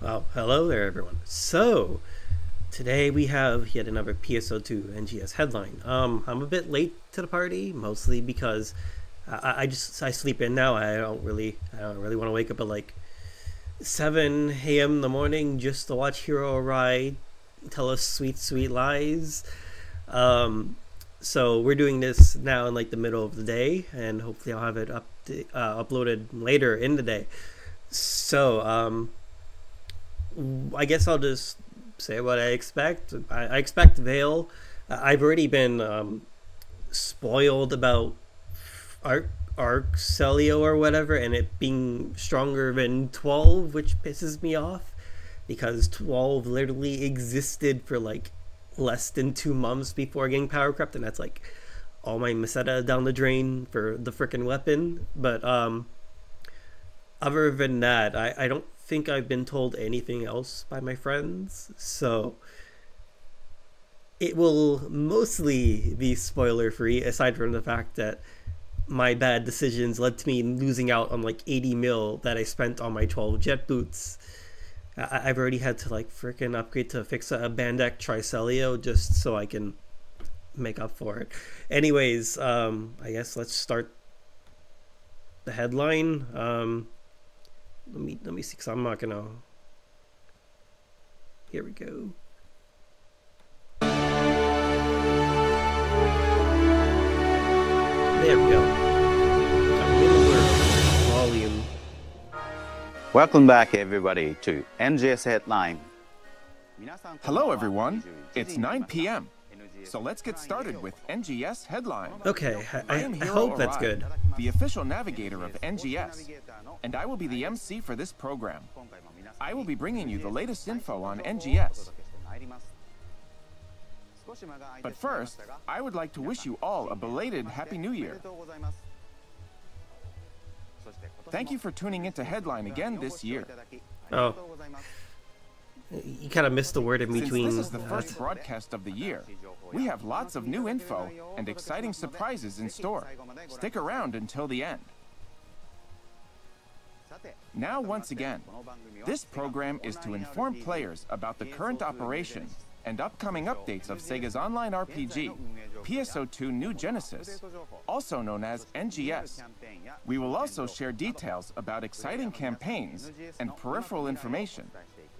Well, hello there, everyone. So, today we have yet another PSO2 NGS headline. I'm a bit late to the party, mostly because I sleep in now. I don't really want to wake up at like 7 a.m. in the morning just to watch Hero Ride tell us sweet lies. So we're doing this now in like the middle of the day, and hopefully I'll have it uploaded later in the day. So, I guess I'll just say what I expect. I expect Veil. I've already been spoiled about Celio or whatever, and it being stronger than 12, which pisses me off, because 12 literally existed for like less than 2 months before getting power crept, and that's like all my Meseta down the drain for the frickin' weapon. But other than that, I don't think I've been told anything else by my friends, so it will mostly be spoiler free, aside from the fact that my bad decisions led to me losing out on like 80 mil that I spent on my 12 jet boots. I've already had to like freaking upgrade to fix a Bandak Tricelio just so I can make up for it. Anyways, I guess let's start the headline. Let me see, because I'm not gonna. Here we go. There we go. Volume. Welcome back, everybody, to NGS Headline. Hello, everyone. It's 9 p.m. So let's get started with NGS Headline. Okay, I hope that's good. The official navigator of NGS, and I will be the MC for this program. I will be bringing you the latest info on NGS. But first, I would like to wish you all a belated Happy New Year. Thank you for tuning into Headline again this year. Oh. You kind of missed the word in between. Since this is the first broadcast of the year, we have lots of new info and exciting surprises in store. Stick around until the end. Now, once again, this program is to inform players about the current operation and upcoming updates of Sega's online RPG, PSO2 New Genesis, also known as NGS. We will also share details about exciting campaigns and peripheral information,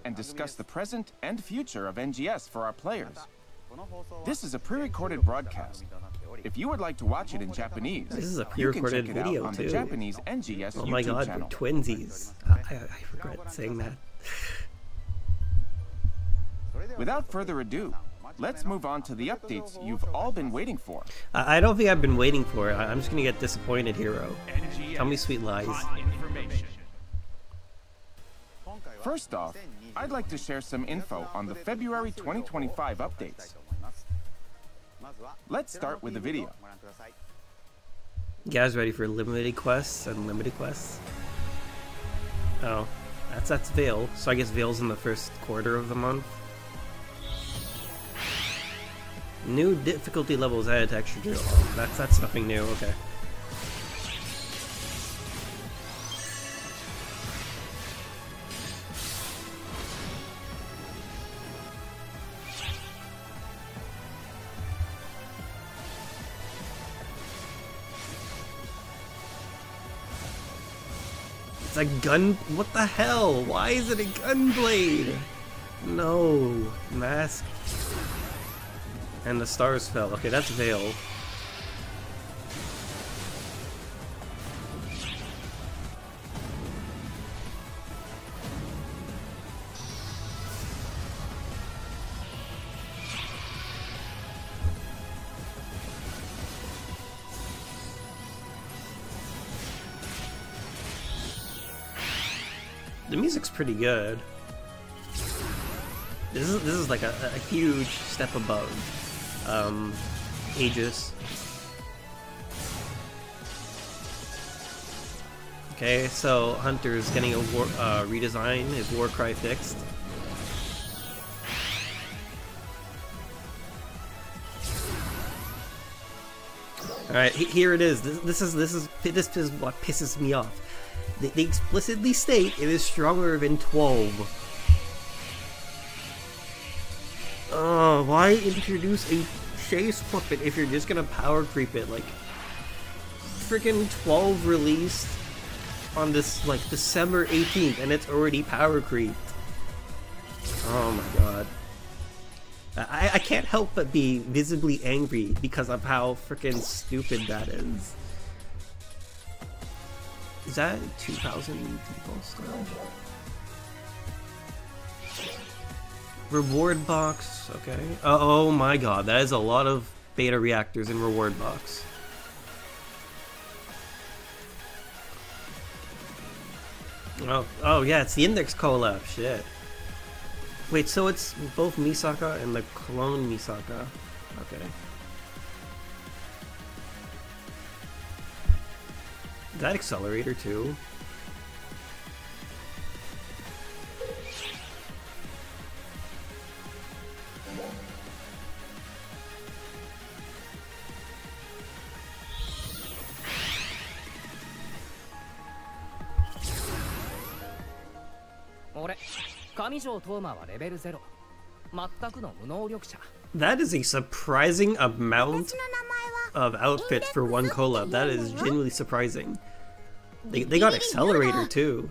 and discuss the present and future of NGS for our players. This is a pre-recorded broadcast. If you would like to watch it in Japanese, this is a pre-recorded video on too. The Japanese NGS oh my YouTube god, channel. we're twinsies. I regret saying that. Without further ado, let's move on to the updates you've all been waiting for. I don't think I've been waiting for it. I'm just gonna get disappointed, Hero. Tell me sweet lies. First off, I'd like to share some info on the February 2025 updates. Let's start with the video. You guys ready for limited quests and limited quests? Oh, that's Veil. So I guess Veil's in the first quarter of the month. New difficulty levels added to extra drill. That's nothing new. Okay. It's a gun. What the hell? Why is it a gun blade? No. Mask. And the stars fell. Okay, that's Veil. The music's pretty good. This is like a huge step above Aegis. Okay, so Hunter's getting a redesign, his war cry fixed. All right, here it is. This is what pisses me off. They explicitly state it is stronger than 12. Oh, why introduce a chase puppet if you're just gonna power creep it? Like, freaking 12 released on this, like, December 18th, and it's already power creeped. Oh my god. I can't help but be visibly angry because of how freaking stupid that is. Is that 2,000 people still? Reward box, okay. Oh my god, that is a lot of beta reactors in reward box. Oh yeah, it's the Index collab, shit. Wait, so it's both Misaka and the clone Misaka. Okay. Is that Accelerator too? That is a surprising amount of outfits for one collab. That is genuinely surprising. They got Accelerator too.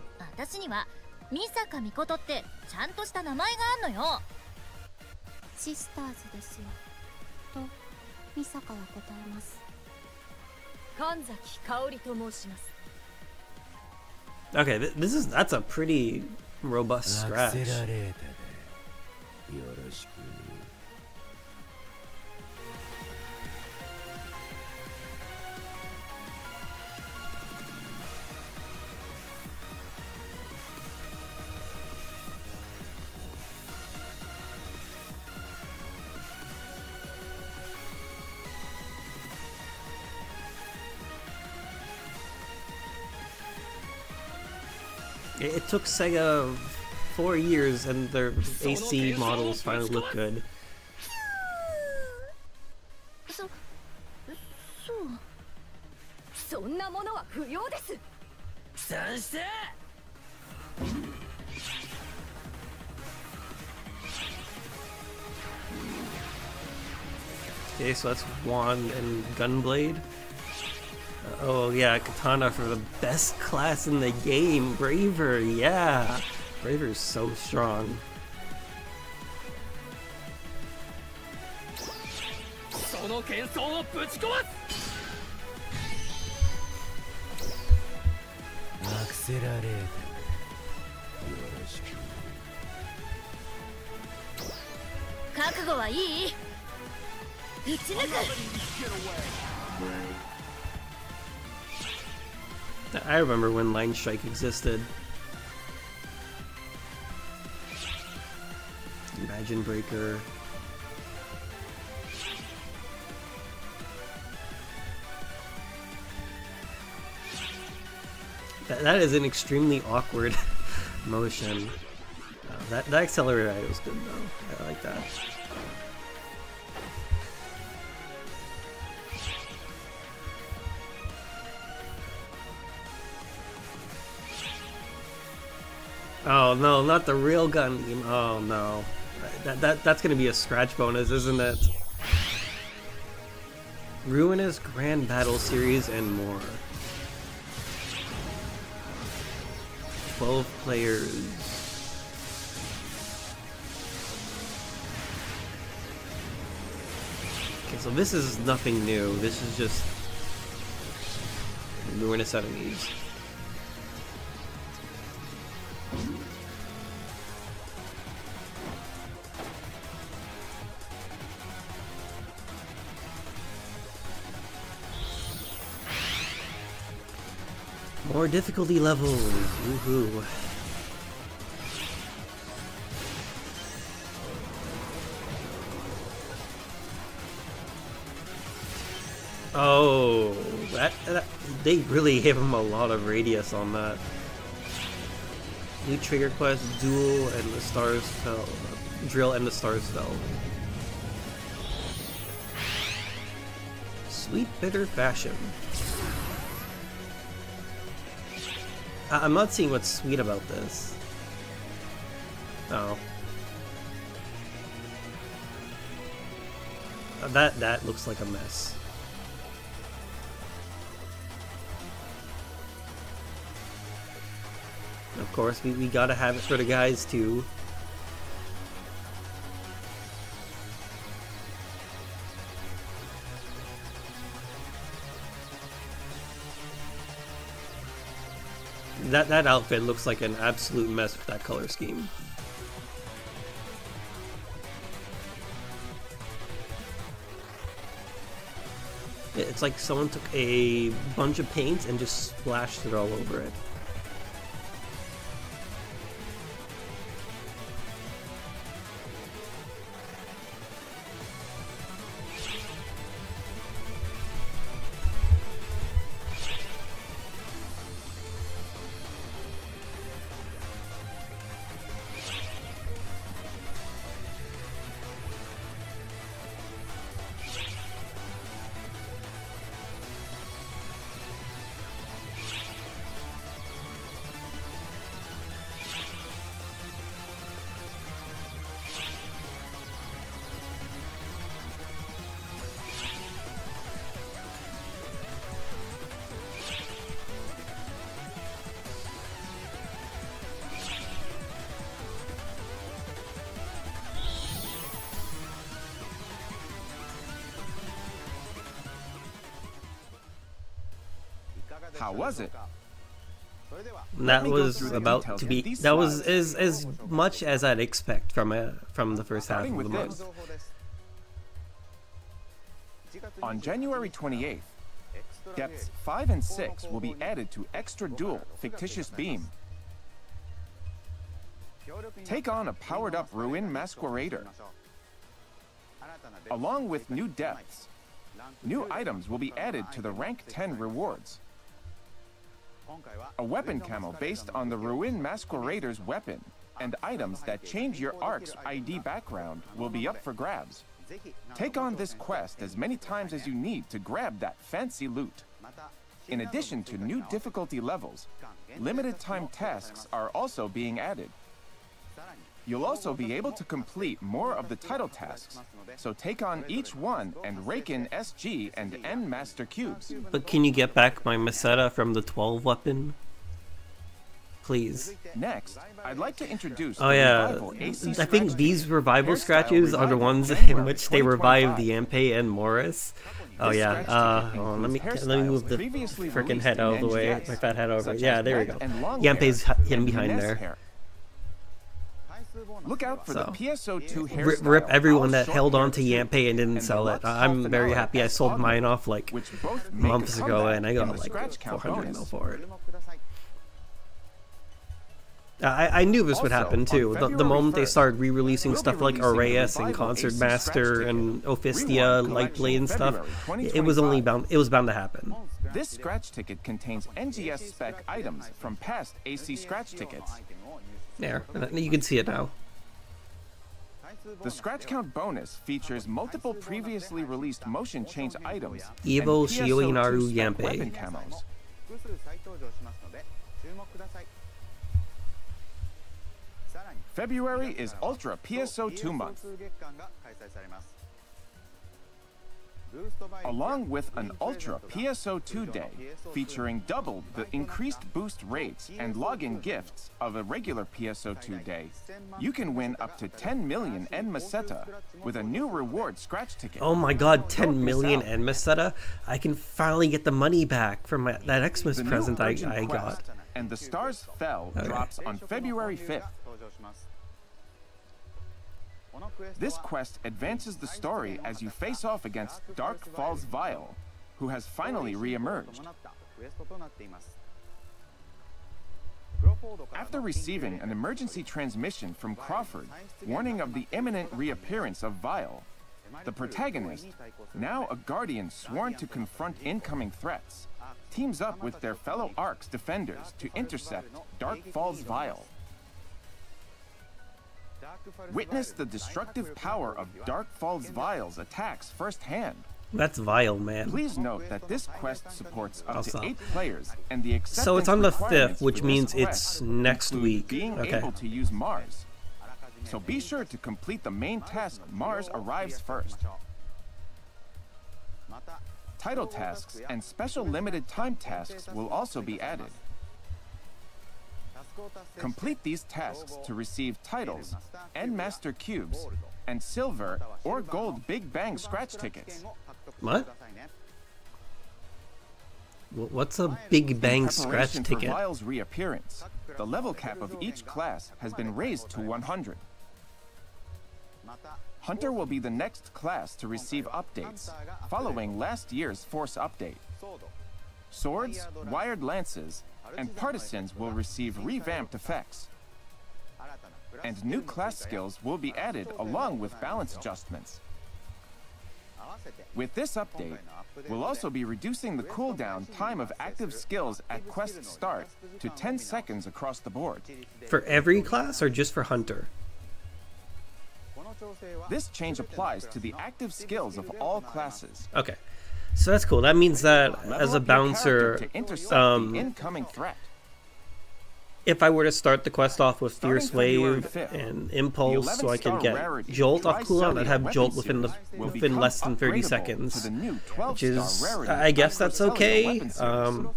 Okay, that's a pretty robust scratch. It took Sega 4 years and their AC models finally look good. Okay, so that's Wand and Gunblade. Oh yeah, Katana for the best class in the game, Braver, yeah! Braver's so strong. I remember when Line Strike existed. Imagine Breaker. That is an extremely awkward motion. That accelerator ride was good though. I like that. Oh no, not the real gun. Oh no. That's gonna be a scratch bonus, isn't it? Ruinous Grand Battle Series and more. 12 players. Okay, so this is nothing new. This is just Ruinous enemies. More difficulty levels, woohoo. Oh, that they really gave him a lot of radius on that. New trigger quest, Duel and the Stars Fell. Drill and the Stars Fell. Sweet bitter fashion. I'm not seeing what's sweet about this. Oh. That looks like a mess. Of course, we gotta have it for the guys too. That outfit looks like an absolute mess with that color scheme. It's like someone took a bunch of paint and just splashed it all over it. How was it? That was about to be. That was as much as I'd expect from the first half of the month. On January 28th, depths 5 and 6 will be added to Extra Dual Fictitious Beam. Take on a powered-up Ruin Masquerader. Along with new depths, new items will be added to the rank 10 rewards. A weapon camo based on the Ruin Masquerader's weapon and items that change your Ark's ID background will be up for grabs. Take on this quest as many times as you need to grab that fancy loot. In addition to new difficulty levels, limited time tasks are also being added. You'll also be able to complete more of the title tasks, so take on each one and rake in SG and N Master Cubes. But can you get back my Meseta from the 12 weapon? Please. Next, I'd like to introduce Oh yeah, I think these revival scratches are the ones in which they revive the Yampe and Morris. Oh yeah, let me move the freaking head out of the way, my fat head over. Yeah, there we go. Yampe's hidden behind there. Look out for the PSO2 Rip everyone that held on to Yampe and didn't sell it. I'm very happy I sold mine off like months ago and I got like 400 mil for it. I knew this would happen too. The moment they started re-releasing stuff like Aureus and Concert Master and Ophistia, Lightblade and stuff, it was bound to happen. This scratch ticket contains NGS spec items from past AC scratch tickets. There, you can see it now. The scratch count bonus features multiple previously released motion change items Evo and Shioinaru PSO2 Yampe. weapon camos. February is Ultra PSO2 month. Along with an Ultra PSO2 day featuring double the increased boost rates and login gifts of a regular PSO2 day, you can win up to 10 million N Meseta with a new reward scratch ticket. Oh my god, 10 million N Meseta? I can finally get the money back from that Xmas present I got. And the Stars Fell drops on February 5th. This quest advances the story as you face off against Dark Falls Vile, who has finally re-emerged. After receiving an emergency transmission from Crawford warning of the imminent reappearance of Vile, the protagonist, now a guardian sworn to confront incoming threats, teams up with their fellow Ark's defenders to intercept Dark Falls Vile. Witness the destructive power of Dark Falls Vile's attacks firsthand. That's Vile, man. Please note that this quest supports up to 8 players, and the acceptance so it's on the 5th, requirements which for means this it's quest next include week. being Okay. able to use Mars. So be sure to complete the main task Mars arrives first. Title tasks and special limited time tasks will also be added. Complete these tasks to receive titles and master cubes and silver or gold Big Bang scratch tickets. What? What's a Big Bang scratch For ticket? Vile's reappearance, the level cap of each class has been raised to 100. Hunter will be the next class to receive updates, following last year's Force update. Swords, wired lances, and partisans will receive revamped effects. And new class skills will be added along with balance adjustments. With this update, we'll also be reducing the cooldown time of active skills at quest start to 10 seconds across the board. For every class or just for Hunter? This change applies to the active skills of all classes. Okay, so that's cool. That means that Level as a up your bouncer, character to intercept the incoming threat. if I were to start the quest off with Starting Fierce February Wave 5th, and the Impulse, so I 11-star could get rarity Jolt off cooldown, I'd have Tricelia Jolt weapon within series will within become less than 30 upgradable seconds, to the new which 12-star is, rarity I guess that's Tricelia okay. weapon series.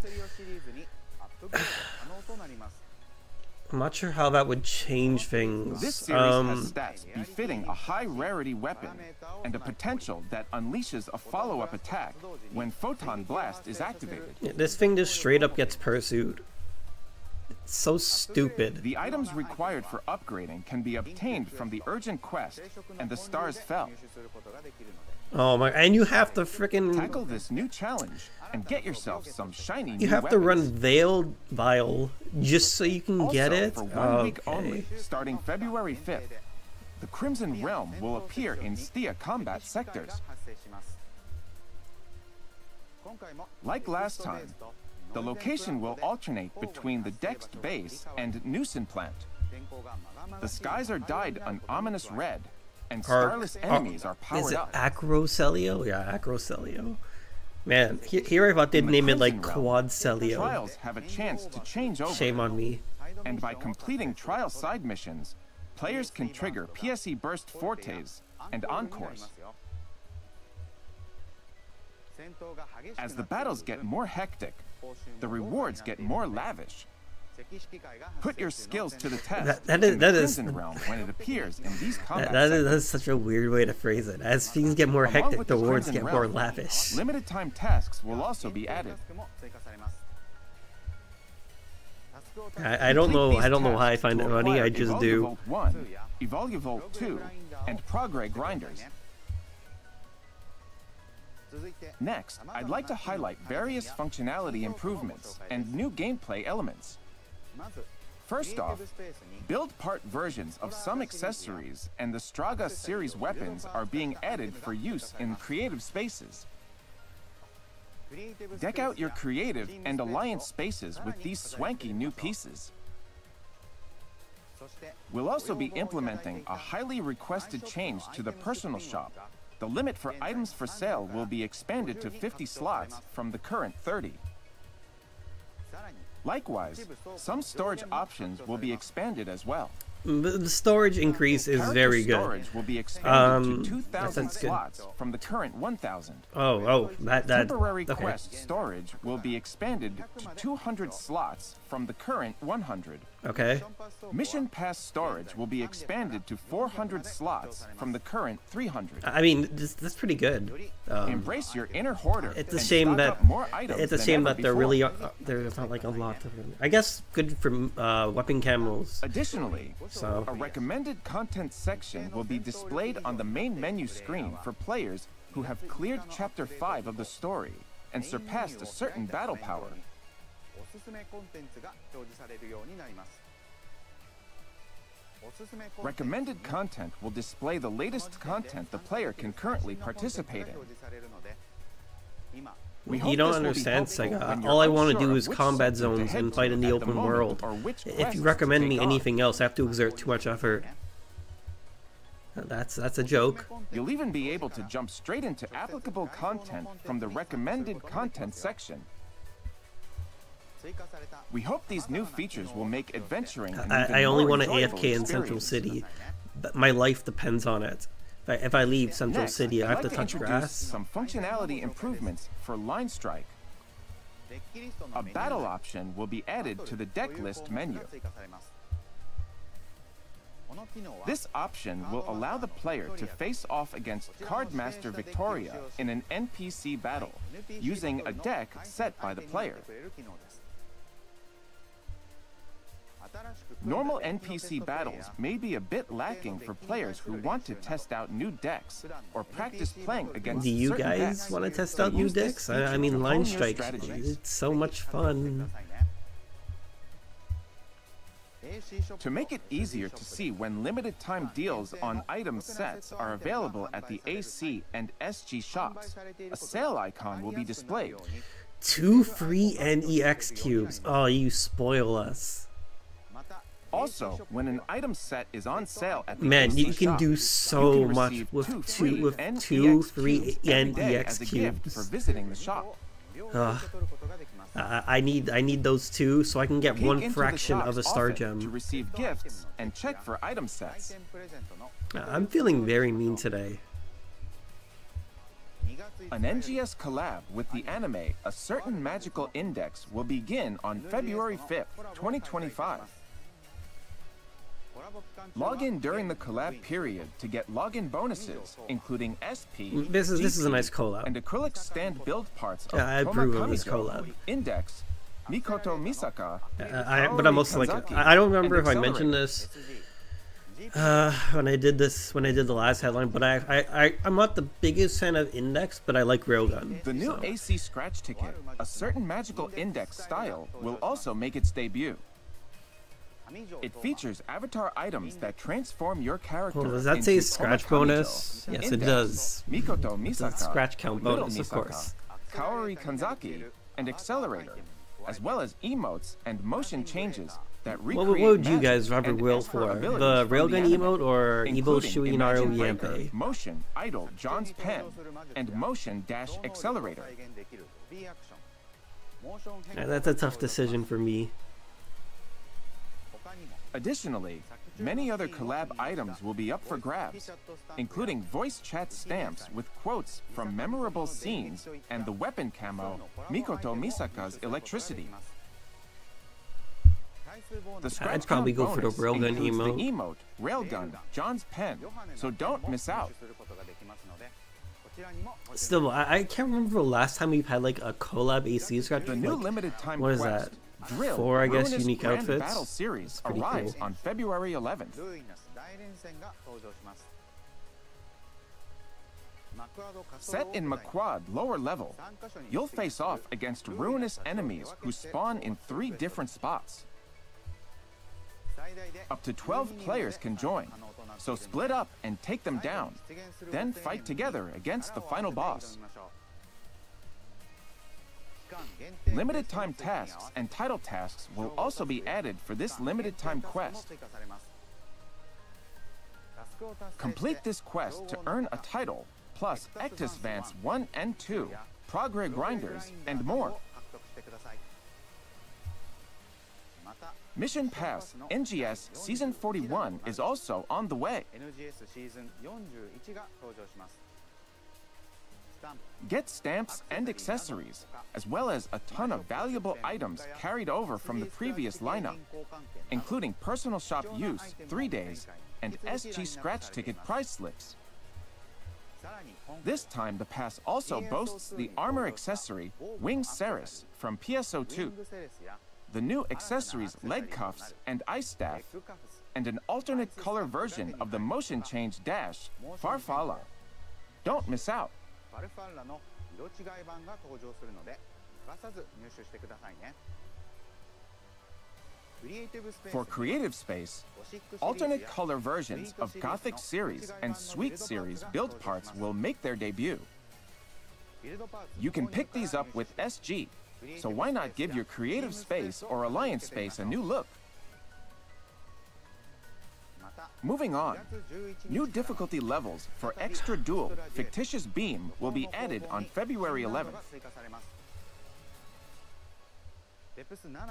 I'm not sure how that would change things. This series has stats befitting a high rarity weapon and a potential that unleashes a follow-up attack when Photon Blast is activated. This thing just straight up gets pursued. It's so stupid. The items required for upgrading can be obtained from the urgent quest and the stars fell. Oh my! And you have to frickin' Tackle this new challenge and get yourself some shiny you new have to run weapons. Veiled Vile just so you can Also, get it. for 1 week Okay. only, starting February 5th, the Crimson Realm will appear in Stia combat sectors. Like last time, the location will alternate between the Dext base and Nusen plant. The skies are dyed an ominous red, and starless enemies are Is powered it up. Acrocelio? Yeah, Acrocelio. Man, here I thought they'd In the name it like Crimson Realm, Quadcelio. Trials have a chance to change over. Shame on me. And by completing trial side missions, players can trigger PSE Burst Fortes and Encores. As the battles get more hectic, the rewards get more lavish. Put your skills to the test That in the is Crimson Realm when it appears in these combat That sectors. is such a weird way to phrase it. As things get more Along hectic, with the the rewards Crimson get more Realm, lavish. Limited time tasks will also be added. I don't know. Complete I don't these know how I tasks find to it money. acquire I just do. Evoluvault 1, Evoluvault 2, and Prograde grinders. Next, I'd like to highlight various functionality improvements and new gameplay elements. First off, build part versions of some accessories and the Straga series weapons are being added for use in creative spaces. Deck out your creative and alliance spaces with these swanky new pieces. We'll also be implementing a highly requested change to the personal shop. The limit for items for sale will be expanded to 50 slots from the current 30. Likewise, some storage options will be expanded as well. The storage increase is Character very good. storage will be expanded to that 2,000 sounds good. slots from the current 1,000. That Temporary okay. quest storage will be expanded to 200 slots from the current 100. Okay. Mission pass storage will be expanded to 400 slots from the current 300. I mean, that's pretty good. Embrace your inner hoarder. It's a and shame stock that up more items it's a than shame ever that there before. really there's not like a lot of them. I guess good for weapon camos. Additionally, So a recommended content section will be displayed on the main menu screen for players who have cleared Chapter 5 of the story and surpassed a certain battle power. Recommended content will display the latest content the player can currently participate in. We hope you don't this will be understand, helpful Sega. when you're all I want to unsure do of is which combat sector to zones head and fight to in the at open moment, world. or which If quests you to recommend take me on. anything else, I have to exert too much effort. That's a joke. You'll even be able to jump straight into applicable content from the recommended content section. We hope these new features will make adventuring an even I only more want to enjoyable AFK in Central experience. City, but my life depends on it. If I leave Central Next, City, I have I'd to like touch introduce grass. some functionality improvements for Line Strike. A battle option will be added to the deck list menu. This option will allow the player to face off against Cardmaster Victoria in an NPC battle using a deck set by the player. Normal NPC battles may be a bit lacking for players who want to test out new decks or practice playing against Do you certain guys decks. want to test So out new use this decks? feature I to mean, hone Line your Strike, strategies. it's so much fun. To make it easier to see when limited time deals on item sets are available at the AC and SG shops, a sale icon will be displayed. 2 free NEX cubes. Oh, you spoil us. Also, when an item set is on sale at the Man, AC you can shop, do so you can much receive with two NEX free cubes every day NEX as a gift cubes. for visiting the shop. I need those 2 so I can get Peek 1 into the fraction of shops a star often to gem. receive gifts and check for item sets. I'm feeling very mean today. An NGS collab with the anime A Certain Magical Index will begin on February 5th, 2025. Log in during the collab period to get login bonuses, incling SP, This is a GP, nice collab. and acrylic stand build parts of Yeah, I approve of this Tomakamijo, collab. Index, Mikoto Misaka, But I'm also like, I don't remember if I mentioned this when I did the last headline, but I'm not the biggest fan of Index, but I like Railgun. The new so. AC scratch ticket, A Certain Magical Index style, will also make its debut. It features avatar items that transform your character. Well, does that into say scratch Tomakamijo, bonus? Yes, it Index, does. Mikoto It's Misaka, a scratch count Little bonus, of Misaka, course. Kaori Kanzaki, and Accelerator, as well as emotes and motion changes that recreate What would you magic guys rather and will esper for? abilities The from Railgun anime, emote or Evo including Shuinaru Imagine Breaker, Yampe? Motion Idol John's Pen, and Motion Dash Accelerator. That's a tough decision for me. Additionally, many other collab items will be up for grabs, including voice chat stamps with quotes from memorable scenes and the weapon camo Mikoto Misaka's Electricity. The scratch I'd probably count go for the bonus Railgun includes emote. the emote, Railgun, John's Pen, so don't miss out. Still, I can't remember the last time we've had like a collab AC scratch. The new Like, limited time what is quest, that? Drill, 4, I guess, Ruinous unique Grand outfits? Battle Series pretty arrives cool. on February 11th. Set in Maquad lower level, you'll face off against ruinous enemies who spawn in 3 different spots. Up to 12 players can join, so split up and take them down, then fight together against the final boss. Limited time tasks and title tasks will also be added for this limited time quest. Complete this quest to earn a title, plus Ectus Vance 1 and 2, Progress Grinders, and more. Mission Pass NGS Season 41 is also on the way. Get stamps and accessories, as well as a ton of valuable items carried over from the previous lineup, including personal shop use 3 days and SG scratch ticket price slips. This time the pass also boasts the armor accessory Wing Ceres from PSO2, the new accessories leg cuffs and ice staff, and an alternate color version of the motion change dash Farfalla. Don't miss out. For Creative Space, alternate color versions of Gothic series and Sweet series build parts will make their debut. You can pick these up with SG, so why not give your Creative Space or Alliance Space a new look? Moving on, new difficulty levels for Extra Duel Fictitious Beam will be added on February 11th.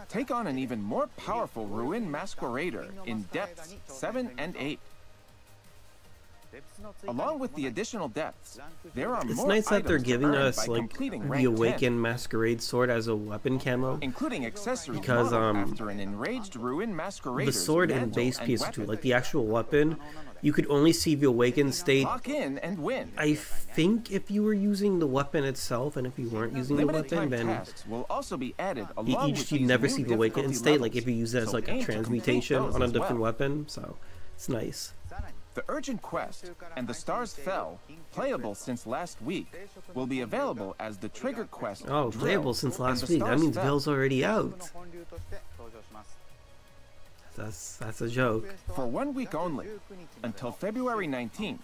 Take on an even more powerful Ruin Masquerader in depths 7 and 8. Along with the additional depths, there are It's more nice that they're items to giving earn us by like completing the rank 10, Awakened Masquerade Sword as a weapon camo. including accessories Because, modeled after an enraged ruin The masquerader's sword in mantle base and PS2, weapon. like the actual weapon, you could only see the Awakened state. Lock in and win. I think if you were using the weapon itself, and if you weren't using the Limited weapon, time then tasks will also be added along with you'd these never new see the Awakened difficulty state. Like levels, if you use it as so like aim a to complete transmutation those on a as different well. weapon, so it's nice. The Urgent Quest and the Stars Fell, playable since last week, will be available as the Trigger Quest. Oh, Drill playable since and last the week. That Stars means Fell. Bill's already out. That's a joke. For 1 week only, until February 19th,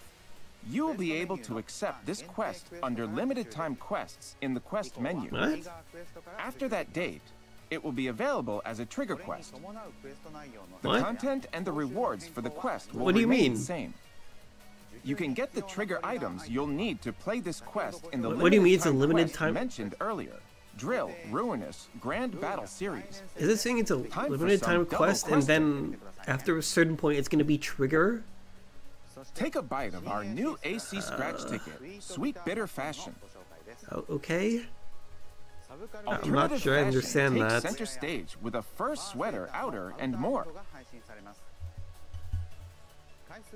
you will be able to accept this quest under limited time quests in the quest menu. What? After that date, it will be available as a trigger quest. The What? content and the rewards for the quest will What do you remain mean? the same. You can get the trigger items you'll need to play this quest in the What do you mean it's a limited quest time- mentioned earlier. Drill, Ruinous, Grand Battle Series. Is it saying it's a Time for limited some time double quest, and questing. then after a certain point, it's gonna be trigger? Take a bite of our new AC scratch ticket, Sweet Bitter Fashion. Oh, okay. I'm not Alternative sure I fashion understand takes that. center stage with a fur sweater, outer, and more.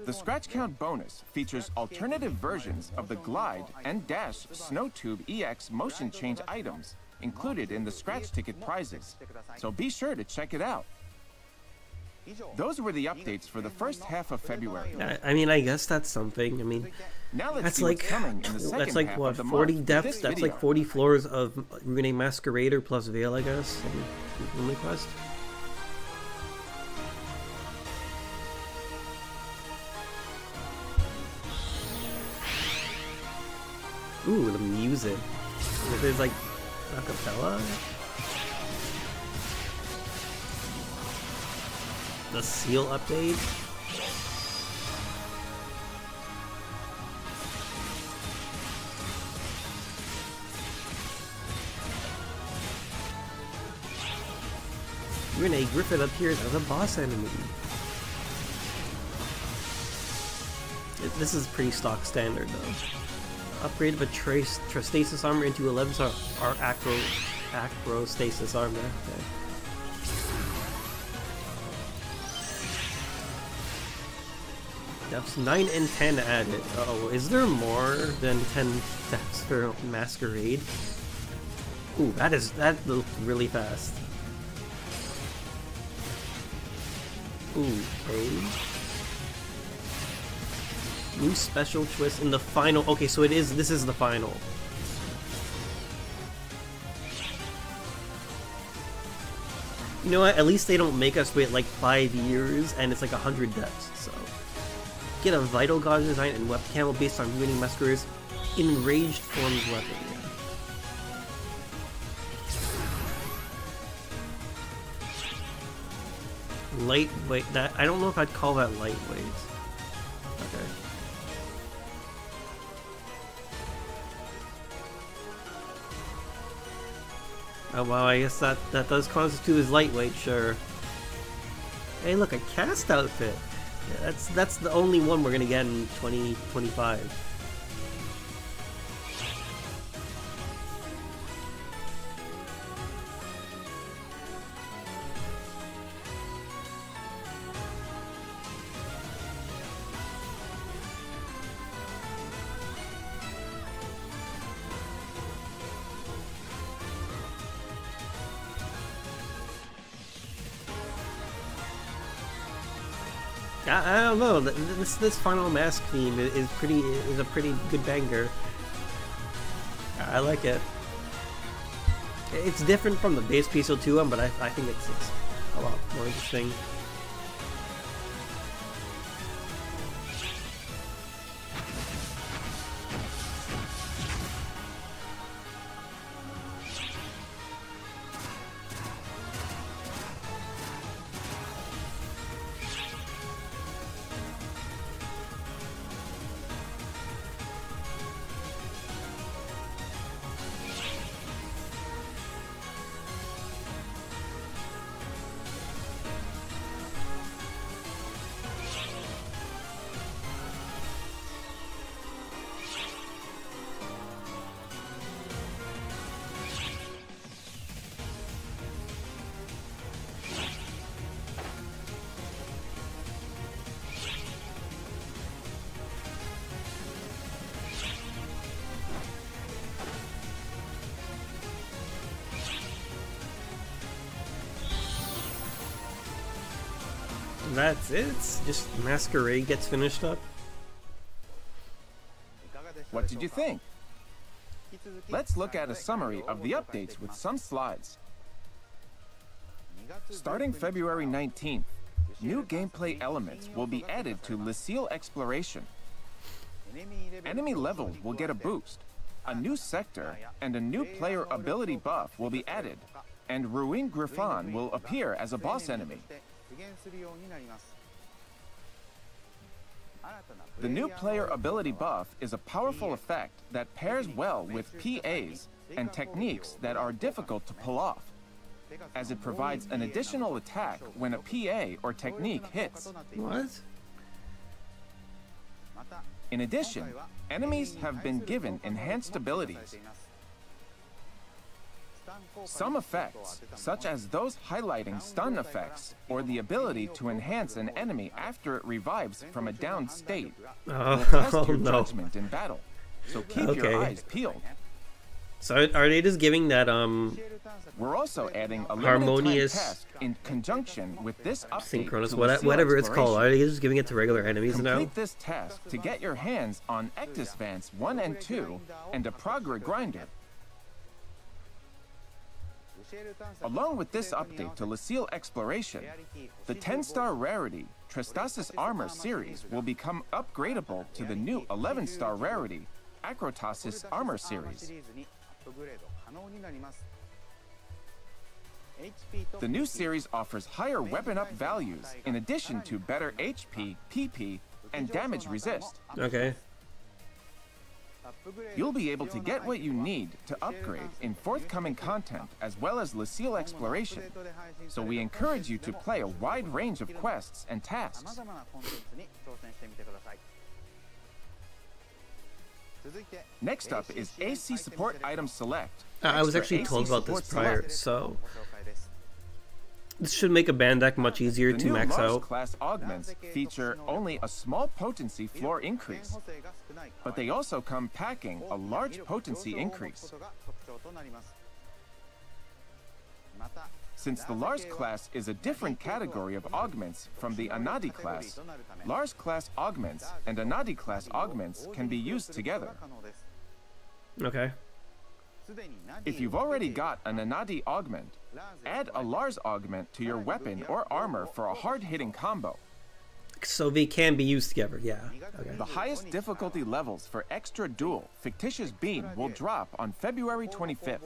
The Scratch Count bonus features alternative versions of the Glide and Dash Snowtube EX motion change items included in the Scratch Ticket prizes, so be sure to check it out. Those were the updates for the first half of February. I mean, I guess that's something. I mean, Now let's that's see like what's coming in the second that's like half what, of the 40 month depths. with this That's video. like 40 floors of Renee Masquerader plus Veil, I guess. And only quest. Ooh, the music. There's like acapella. The seal update. Renee Griffith appears as a boss enemy. This is pretty stock standard though. Upgrade of a Stasis armor into 11 star Acro Stasis armor. Okay. Depths 9 and 10 added. Oh, is there more than 10 depths for Masquerade? Ooh, that looked really fast. Ooh, okay. New special twist in the final. Okay, so this is the final. You know what? At least they don't make us wait like 5 years and it's like 100 depths, so. Get a Vital God design and weapon camo based on Ruining Masquerade's Enraged Forms weapon. Yeah. Lightweight. That I don't know if I'd call that lightweight. Okay. Oh wow, I guess that does constitute as lightweight, sure. Hey, look, a cast outfit. Yeah, that's the only one we're gonna get in 2025. I don't know. This final mask theme is a pretty good banger. I like it. It's different from the base PSO2 one, but I think it's a lot more interesting. that's it. It's just Masquerade gets finished up. What did you think? Let's look at a summary of the updates with some slides. Starting February 19th, new gameplay elements will be added to Lucille Exploration. Enemy levels will get a boost, a new sector, and a new player ability buff will be added, and Ruin Griffon will appear as a boss enemy. The new player ability buff is a powerful effect that pairs well with PAs and techniques that are difficult to pull off, as it provides an additional attack when a PA or technique hits. What? In addition, enemies have been given enhanced abilities. Some effects, such as those highlighting stun effects or the ability to enhance an enemy after it revives from a down state, will test your judgment in battle. So keep your eyes peeled. So are they just giving that We're also adding a harmonious limited time task in conjunction with this update synchronous, to Lucille whatever it's called? Are Exploration. they just giving it to regular enemies now? Complete this task to get your hands on Ectus Vance 1 and 2 and a Progress Grinder. Along with this update to Lucille Exploration, the 10-star rarity Tristasis Armor series will become upgradable to the new 11-star rarity Acrotasis Armor series. The new series offers higher weapon up values in addition to better HP, PP, and damage resist. Okay. You'll be able to get what you need to upgrade in forthcoming content as well as Lucille Exploration, so we encourage you to play a wide range of quests and tasks. Next up is AC Support Item Select. I was Extra actually told AC about this Support prior, Select. so this should make a band deck much easier The to new max Mars out. class augments feature only a small potency floor increase, but they also come packing a large potency increase. Since the Lars class is a different category of augments from the Anadi class, Lars class augments and Anadi class augments can be used together. Okay. If you've already got an Anadi augment, add a Lars augment to your weapon or armor for a hard-hitting combo. So they can be used together, yeah. Okay. The highest difficulty levels for Extra Duel Fictitious Beam will drop on February 25th.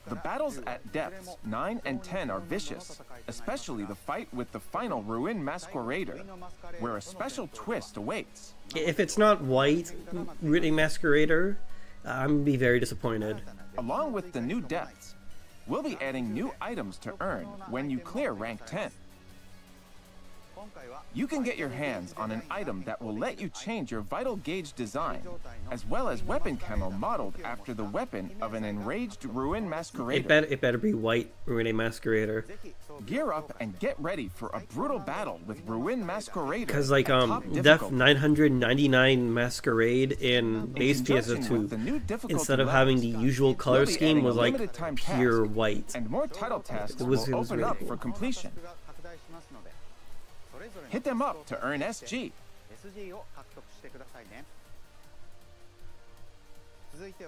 The battles at depths 9 and 10 are vicious, especially the fight with the final Ruin Masquerader, where a special twist awaits. If it's not white, Ruin Masquerader, I'm gonna be very disappointed. Along with the new depths, we'll be adding new items to earn when you clear rank 10. You can get your hands on an item that will let you change your vital gauge design, as well as weapon camo modeled after the weapon of an enraged Ruin Masquerader. It better be white Ruin Masquerader. Gear up and get ready for a brutal battle with Ruin Masquerader. Because like at top Def difficulty. 999 Masquerade in base conjunction with the new PSO2, difficulty instead of having the levels, usual color we'll be scheme, adding was a like limited time pure task, white. and more title tasks It was will open really up cool. for completion. Hit them up to earn SG.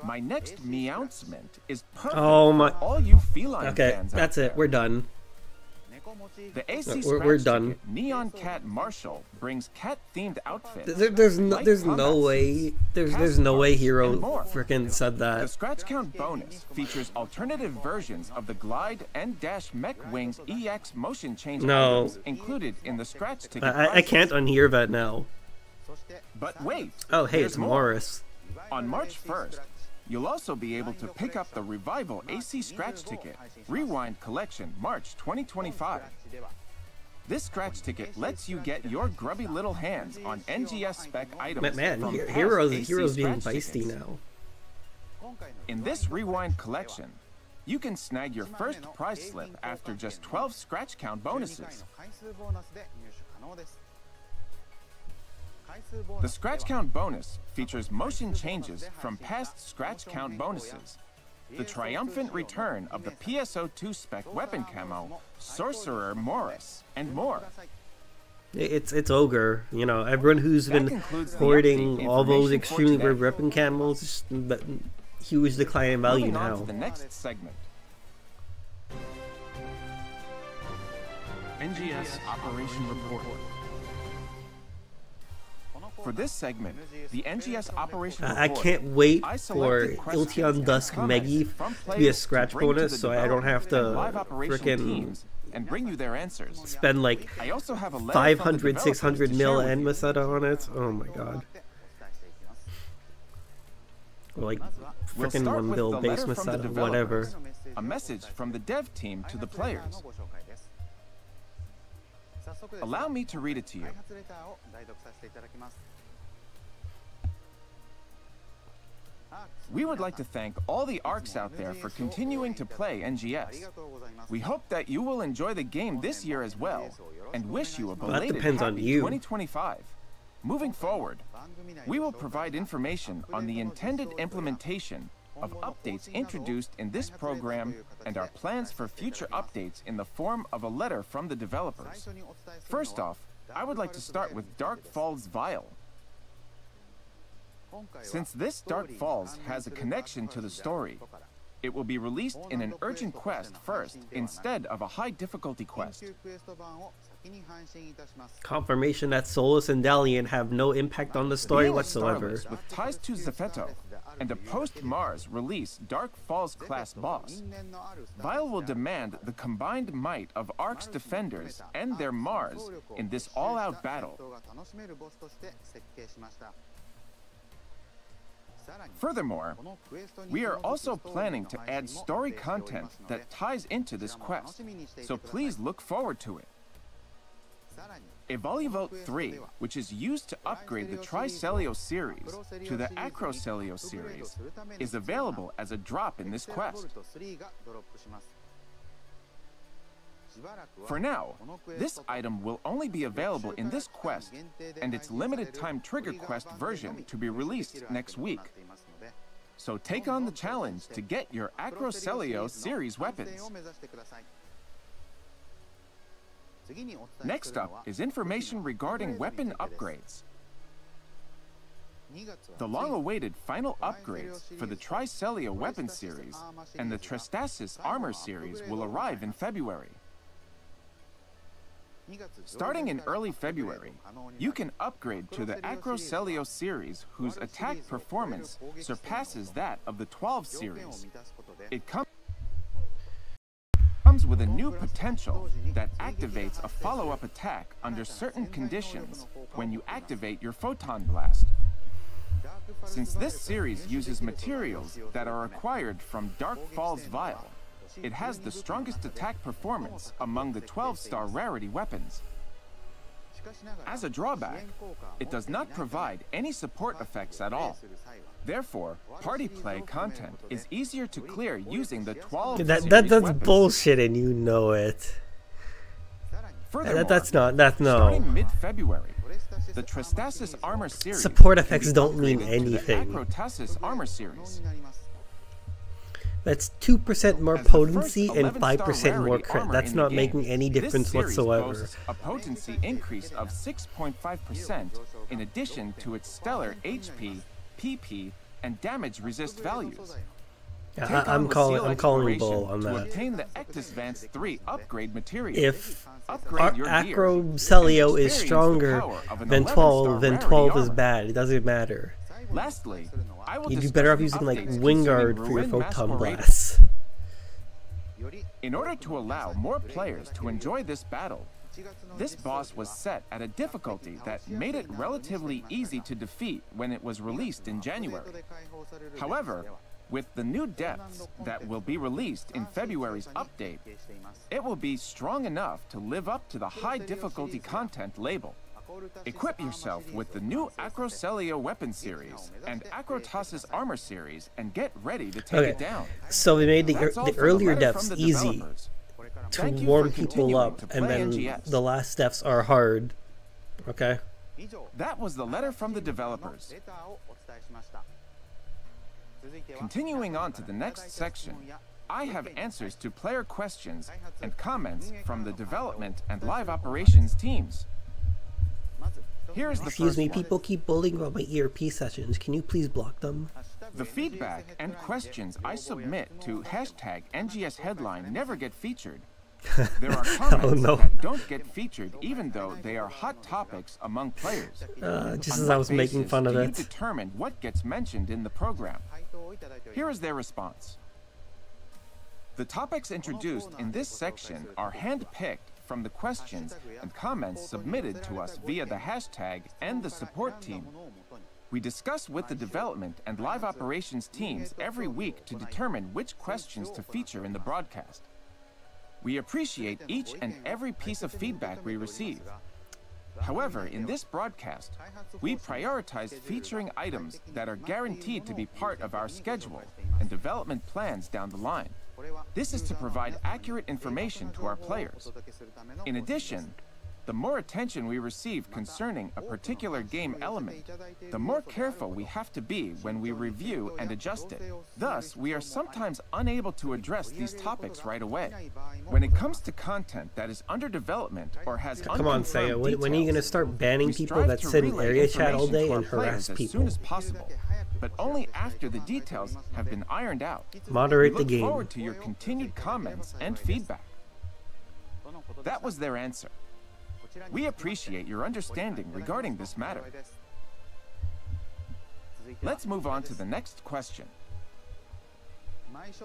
My next meowncement is perfect Oh my- for all you feline Okay, fans out that's there. it. We're done. The AC We're scratch done. ticket, Neon Cat Marshall brings cat-themed outfits. There's no way Hero and more. frickin' said The that. scratch count bonus features alternative versions of the Glide and Dash Mech Wings EX motion change No. items included in the scratch ticket. I can't unhear that now. But wait. Oh hey, there's it's more. Morris. On March 1st, you'll also be able to pick up the Revival AC Scratch Ticket Rewind Collection March 2025. This scratch ticket lets you get your grubby little hands on NGS spec items. Man, from past Hero's AC being scratch feisty tickets. now. In this Rewind collection, you can snag your first prize slip after just 12 scratch count bonuses. The scratch count bonus features motion changes from past scratch count bonuses, the triumphant return of the PSO2 spec weapon camo, Sorcerer Morris, and more. It's Ogre, you know, everyone who's been hoarding all those extremely rare weapon camos, but huge decline in value Moving on now. to the next segment. NGS Operation Report. For this segment, the NGS Operation Report, I can't wait I for selected questions Iltion and Dusk comments Meggy from to be a players scratch to bring to bonus, the so I don't have to development and live operation frickin' teams and bring you their answers. spend like I also have a letter 500, from the 600 developers to mil share with and you. Masada on it. Oh my god. Or like We'll frickin' start one with bill the base letter from the Masada, whatever. developers, a message from the dev team to the players. Allow me to read it to you. We would like to thank all the ARCs out there for continuing to play NGS. We hope that you will enjoy the game this year as well, and wish you a belated depends on happy you. 2025. Moving forward, we will provide information on the intended implementation of updates introduced in this program and our plans for future updates in the form of a letter from the developers. First off, I would like to start with Dark Falls Vial. Since this Dark Falls has a connection to the story, it will be released in an urgent quest first instead of a high difficulty quest. Confirmation that Solus and Dalian have no impact on the story Being a whatsoever. Starless with ties to Zepheto and a post-Mars release Dark Falls class boss, Vial will demand the combined might of ARC's defenders and their Mars in this all-out battle. Furthermore, we are also planning to add story content that ties into this quest, so please look forward to it. Evoluvote 3, which is used to upgrade the Tricelio series to the Acrocelio series, is available as a drop in this quest. For now, this item will only be available in this quest and its limited time trigger quest version to be released next week. So take on the challenge to get your Acrocelio series weapons. Next up is information regarding weapon upgrades. The long-awaited final upgrades for the Tricelio weapon series and the Tristasis armor series will arrive in February. Starting in early February, you can upgrade to the Acrocelio series whose attack performance surpasses that of the twaalv series. It comes with a new potential that activates a follow-up attack under certain conditions when you activate your Photon Blast. Since this series uses materials that are acquired from Dark Falls Vial, it has the strongest attack performance among the 12-star rarity weapons. As a drawback, it does not provide any support effects at all. Therefore, party play content is easier to clear using the twaalv series That's weapons. bullshit and you know it. Furthermore, That's no. starting mid-February, the Tristasis armor series Support can effects be don't mean upgraded to the anything. Acrotasis armor series. That's 2% more As the potency first and 11-star 5% more rarity crit. armor That's in the not game, making any this difference series whatsoever. boasts a potency increase of 6.5% in addition to its stellar HP, PP, and damage resist values. Yeah, Take I'm on calling Lucille bull on Exploration to that. obtain the Ectus Vance 3 upgrade material. If Upgrade your gear Acrocelio and is experience the stronger power of an than 11-star 12, then rarity 12 is armor. bad. It doesn't matter. Lastly, I will You'd be discuss better off the using like updates Wingard concerning for your Ruin Photon Masquerade. Blasts. In order to allow more players to enjoy this battle, this boss was set at a difficulty that made it relatively easy to defeat when it was released in January. However, with the new depths that will be released in February's update, it will be strong enough to live up to the high difficulty content label. Equip yourself with the new Acrocelio weapon series and Acrotasis armor series and get ready to take it down. So we made That's all the for earlier letter depths from the easy developers. to Thank you warm for people continuing up, to and play then NGS. the last steps are hard. Okay? Continuing on to the next section, I have answers to player questions and comments from the development and live operations teams. Here is the Excuse first me, one. people keep bullying about my ERP sessions. Can you please block them? The feedback and questions I submit to hashtag NGS headline never get featured. There are comments that don't get featured even though they are hot topics among players. Just On as I what was making basis fun do of you it. determine what gets mentioned in the program? Here is their response. The topics introduced in this section are hand-picked from the questions and comments submitted to us via the hashtag and the support team. We discuss with the development and live operations teams every week to determine which questions to feature in the broadcast. We appreciate each and every piece of feedback we receive. However, in this broadcast, we prioritize featuring items that are guaranteed to be part of our schedule and development plans down the line. This is to provide accurate information to our players. In addition, the more attention we receive concerning a particular game element, the more careful we have to be when we review and adjust it. Thus, we are sometimes unable to address these topics right away. When it comes to content that is under development or has Come on, Saya. unconfirmed When are you going to details, start banning we people strive that to sit in relay area chat all information day to our and harass players as people? soon as possible, but only after the details have been ironed out. Moderate We the look game. forward to your continued comments and feedback. That was their answer. We appreciate your understanding regarding this matter. Let's move on to the next question.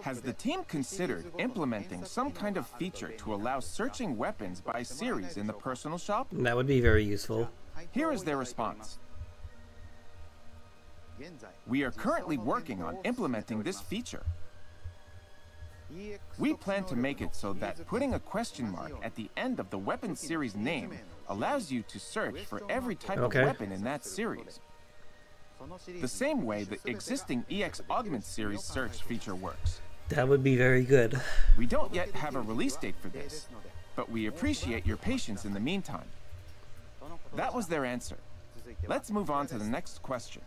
Has the team considered implementing some kind of feature to allow searching weapons by series in the personal shop? That would be very useful. Here is their response. We are currently working on implementing this feature. We plan to make it so that putting a question mark at the end of the weapon series name allows you to search for every type of weapon in that series. The same way the existing EX Augment series search feature works. That would be very good. We don't yet have a release date for this, but we appreciate your patience in the meantime. That was their answer. Let's move on to the next question.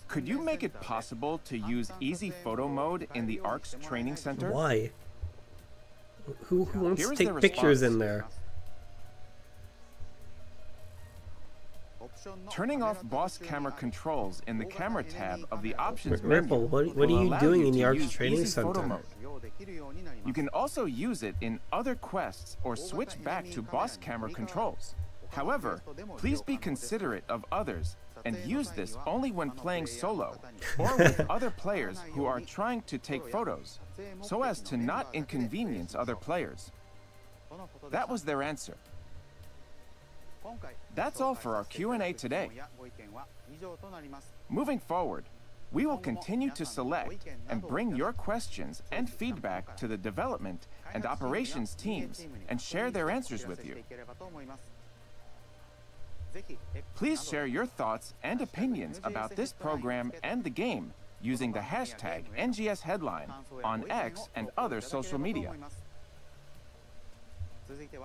Could you make it possible to use easy photo mode in the ARC's training center? Why? Who wants Here to is take the pictures response. in there? Turning off boss camera controls in the camera tab of the options Ripple, menu what are will you allow doing you in the to ARC's use training easy photo center? mode. You can also use it in other quests or switch back to boss camera controls. However, please be considerate of others and use this only when playing solo or with other players who are trying to take photos, so as to not inconvenience other players. That was their answer. That's all for our Q&A today. Moving forward, we will continue to select and bring your questions and feedback to the development and operations teams and share their answers with you. Please share your thoughts and opinions about this program and the game using the hashtag NGS Headline on X and other social media.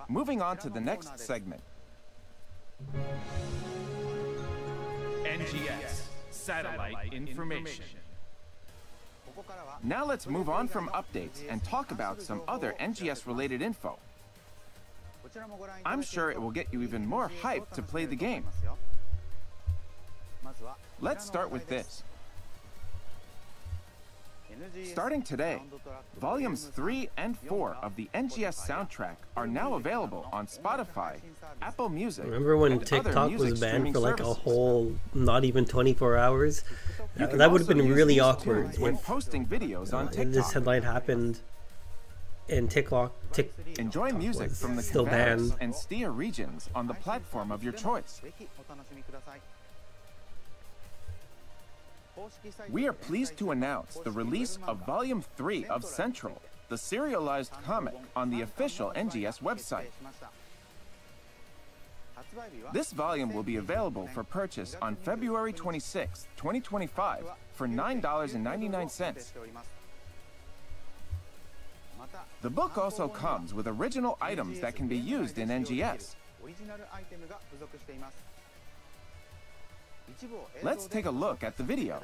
Moving on to the next segment. NGS Satellite Information. Now let's move on from updates and talk about some other NGS-related info. I'm sure it will get you even more hyped to play the game. Let's start with this. Starting today, Volumes 3 and 4 of the NGS soundtrack are now available on Spotify, Apple Music, Remember when and other TikTok music was banned streaming for like a services. whole, not even 24 hours? You can That would have also been use really these awkward tunes when if posting videos on this TikTok. headline happened and TikTok Enjoy music was from the still Cavadas banned. and Stia regions on the platform of your choice. We are pleased to announce the release of Volume 3 of Central, the serialized comic on the official NGS website. This volume will be available for purchase on February 26, 2025 for $9.99. The book also comes with original items that can be used in NGS. Let's take a look at the video.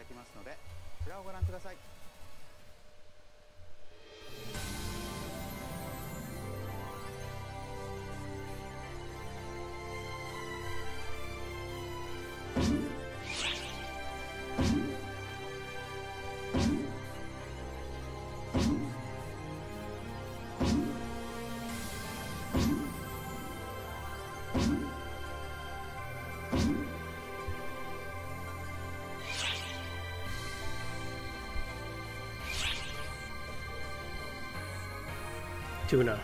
Tuna.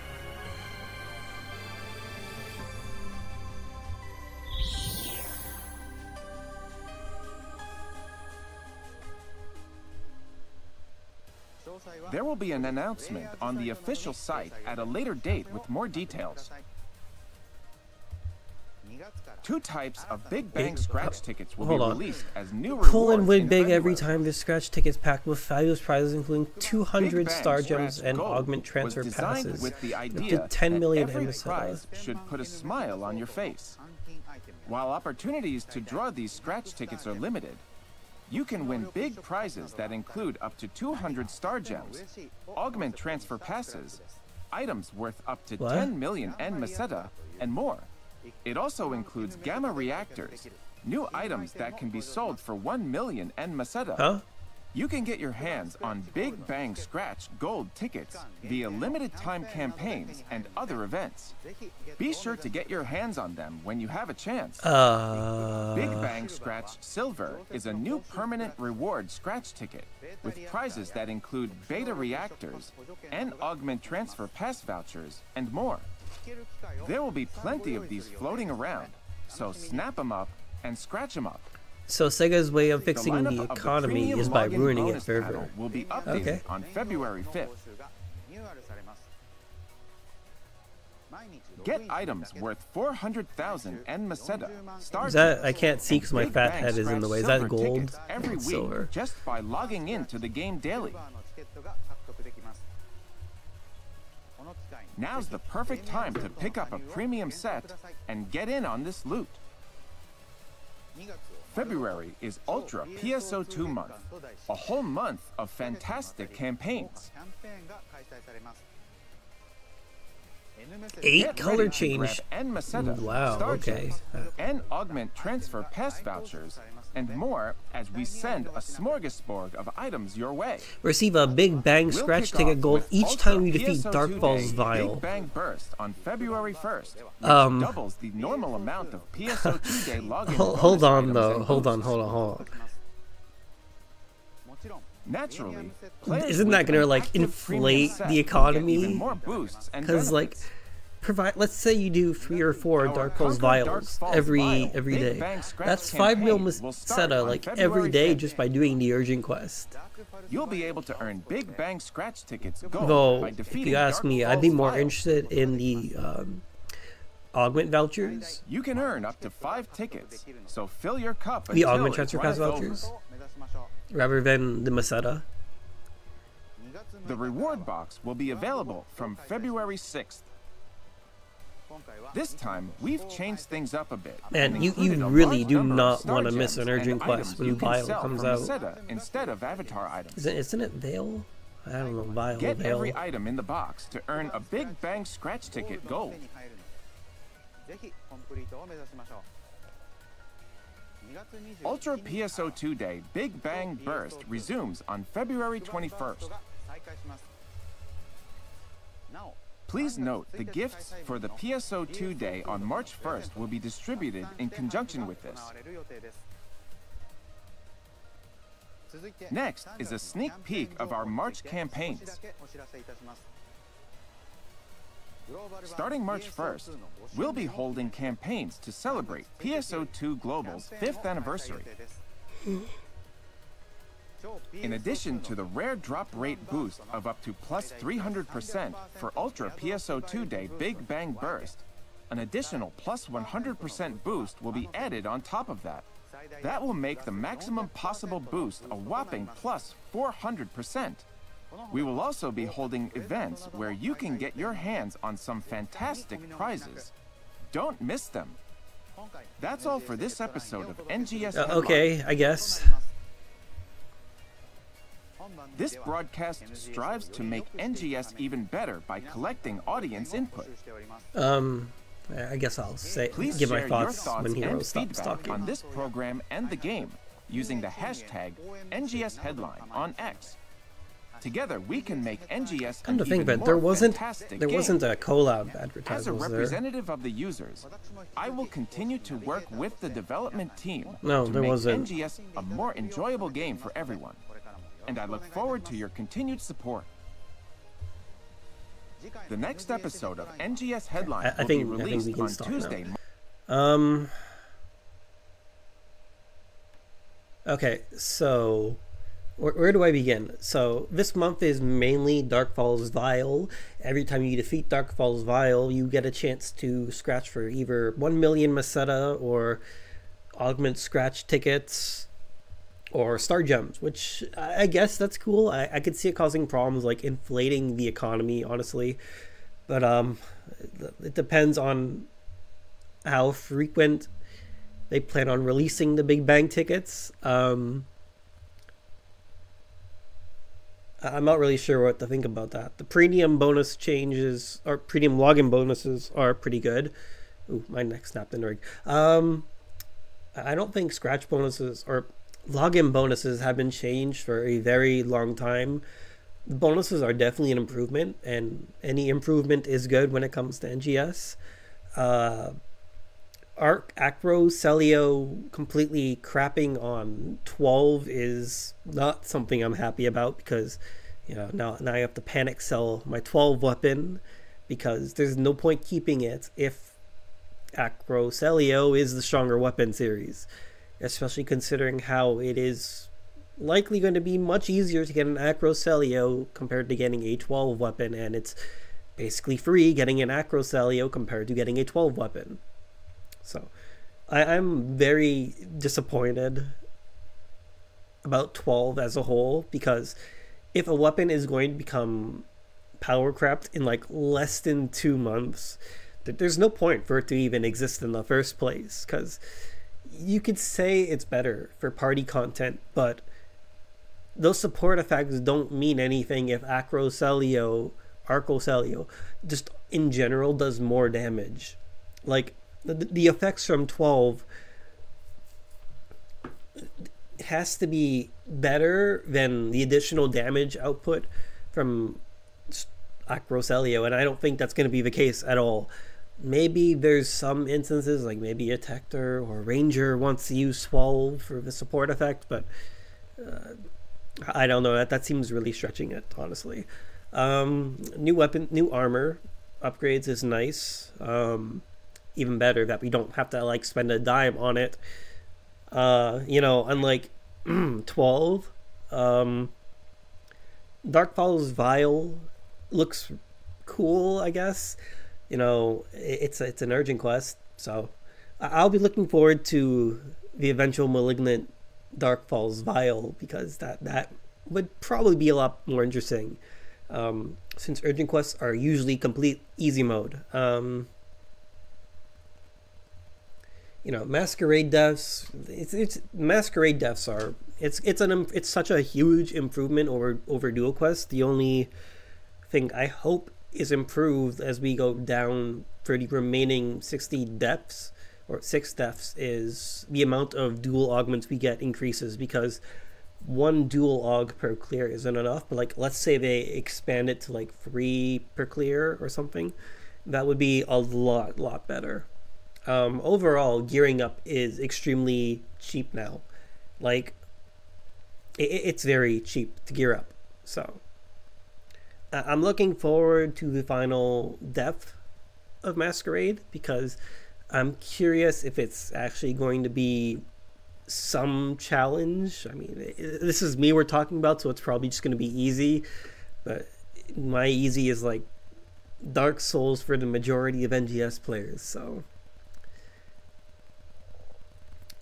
There will be an announcement on the official site at a later date with more details. 2 types of Big Bang scratch tickets will be released as new rewards. Colon win in big every February. time this scratch ticket's packed with fabulous prizes, including 200 Big Bang star gems Scratch and Gold augment transfer was designed passes. with the Up idea to 10 that million every MSA. prize should put a smile on your face. While opportunities to draw these scratch tickets are limited, you can win big prizes that include up to 200 star gems, augment transfer passes, items worth up to What? 10 million N Meseta, and more. It also includes gamma reactors, new items that can be sold for 1 million N Meseta. Huh? You can get your hands on Big Bang Scratch Gold tickets via limited time campaigns and other events. Be sure to get your hands on them when you have a chance. Big Bang Scratch Silver is a new permanent reward scratch ticket with prizes that include beta reactors and augment transfer pass vouchers and more. There will be plenty of these floating around, so snap them up and scratch them up. So Sega's way of The fixing lineup the of the economy premium is by login ruining it bonus further. panel will be updated Okay. on February 5th. Get items worth 400,000 N Meseta. Star Is that gems, I can't see and because my Big fat Bang head is in the Scratch way. Is that Silver gold? tickets every It's week silver. just by logging into the game daily. Now's the perfect time to pick up a premium set and get in on this loot. February is Ultra PSO2 month, a whole month of fantastic campaigns. 8 Get color ready to change. grab N Meseta, Wow, Star okay. Gems, and augment transfer pass vouchers, and more as we send a smorgasbord of items your way. Receive a Big Bang We'll scratch kick ticket off gold with each Ultra time you defeat PSO2 Darkfall's Day Vial. Big Bang Burst on February 1st, which Um, doubles the normal amount of PSO2 Day login Hold bonus on items though. and Hold on. boosts. Naturally, players Isn't with that gonna an like active premium inflate set the will get economy? even more boosts and Because like, benefits. let's say you do 3 or 4 Our Darkfall's Conquer vials Darkfall's every Vial day. Big Bang Scratch That's 5 mil campaign will start Meseta on like February every day 5th. just by doing the urgent quest. You'll be able to earn Big Bang Scratch tickets gold Though, by if defeating you ask me, I'd be Darkfall's more Vial. interested in the augment vouchers. You can earn up to 5 tickets, so fill your cup The until augment it transfer pass runs over. vouchers. Rather than the Meseta. The reward box will be available from February 6th. This time, we've changed things up a bit. Man, and you included a really large do number of not star want to miss gems an urgent and quest items when you can Vial sell comes from out. Meseta instead of avatar items. Isn't it Veil? I don't know, Vial, Get Veil. every item in the box to earn a Big Bang Scratch ticket gold. Ultra PSO2 Day Big Bang Burst resumes on February 21st. Please note the gifts for the PSO2 Day on March 1st will be distributed in conjunction with this. Next is a sneak peek of our March campaigns. Starting March 1st, we'll be holding campaigns to celebrate PSO2 Global's 5th anniversary. In addition to the rare drop rate boost of up to plus 300% for Ultra PSO2 Day Big Bang Burst, an additional plus 100% boost will be added on top of that. That will make the maximum possible boost a whopping plus 400%. We will also be holding events where you can get your hands on some fantastic prizes. Don't miss them. That's all for this episode of NGS Headline. Okay, I guess. This broadcast strives to make NGS even better by collecting audience input. I guess I'll Please give my share thoughts your thoughts when Hero and stops feedback talking. on this program and the game using the hashtag NGS Headline on X. Together, we can make NGS Come an to think of even it, there more wasn't fantastic a collab game. As advertisement, a was there? representative of the users, I will continue to work with the development team No, to there make wasn't. NGS a more enjoyable game for everyone. And I look forward to your continued support. The next episode of NGS Headline will be released we can on stop Tuesday. now. Okay, so where do I begin? So this month is mainly Dark Falls Vial. Every time you defeat Dark Falls Vial, you get a chance to scratch for either 1 million Meseta or augment scratch tickets or star gems, which I guess that's cool. I could see it causing problems like inflating the economy, honestly. But it depends on how frequent they plan on releasing the Big Bang tickets. I'm not really sure what to think about that. The premium bonus changes, or premium login bonuses, are pretty good. Ooh, my neck snapped in the rig. I don't think scratch bonuses or login bonuses have been changed for a very long time. The bonuses are definitely an improvement, and any improvement is good when it comes to NGS. Acro Celio completely crapping on 12 is not something I'm happy about, because now I have to panic sell my 12 weapon, because there's no point keeping it if Acro Celio is the stronger weapon series, especially considering how it is likely going to be much easier to get an Acro Celio compared to getting a 12 weapon, and it's basically free getting an Acro Celio compared to getting a 12 weapon. So I'm very disappointed about 12 as a whole, because if a weapon is going to become power crept in like less than 2 months, there's no point for it to even exist in the first place, because you could say it's better for party content, but those support effects don't mean anything if Acro Celio, just in general does more damage. Like, the effects from 12 has to be better than the additional damage output from Acro Celio, and I don't think that's going to be the case at all. Maybe there's some instances, like maybe a Tector or Ranger wants to use 12 for the support effect, but I don't know. That seems really stretching it, honestly. New weapon, new armor upgrades is nice. Even better that we don't have to like spend a dime on it. Unlike 12, Dark Falls Vial looks cool, I guess. It's an urgent quest, so I'll be looking forward to the eventual Malignant Dark Falls Vial, because that would probably be a lot more interesting, since urgent quests are usually complete easy mode. Masquerade deaths. Masquerade deaths are it's such a huge improvement over Dual Quest. The only thing I hope is improved as we go down for the remaining 60 deaths or 6 deaths is the amount of dual augments we get increases, because 1 dual aug per clear isn't enough. But like, let's say they expand it to like 3 per clear or something, that would be a lot better. Overall, gearing up is extremely cheap now. Like, it's very cheap to gear up. So I'm looking forward to the final depth of Masquerade, because I'm curious if it's actually going to be some challenge. I mean, this is me we're talking about, so it's probably just going to be easy. But my easy is like Dark Souls for the majority of NGS players, so...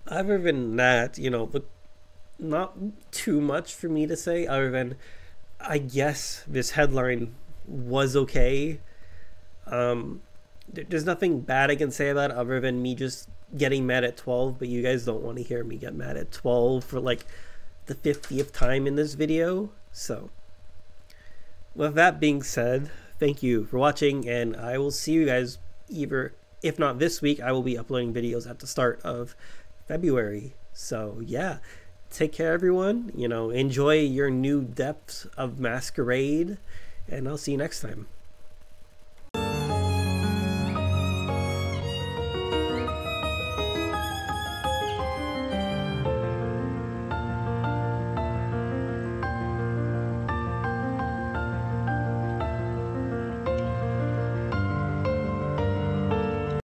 Other than that, not too much for me to say, other than I guess this headline was okay. There's nothing bad I can say about it other than me just getting mad at 12, but you guys don't want to hear me get mad at 12 for like the 50th time in this video. So with that being said, thank you for watching, and I will see you guys either, if not this week, I will be uploading videos at the start of February. So yeah, take care everyone, enjoy your new depths of Masquerade, and I'll see you next time.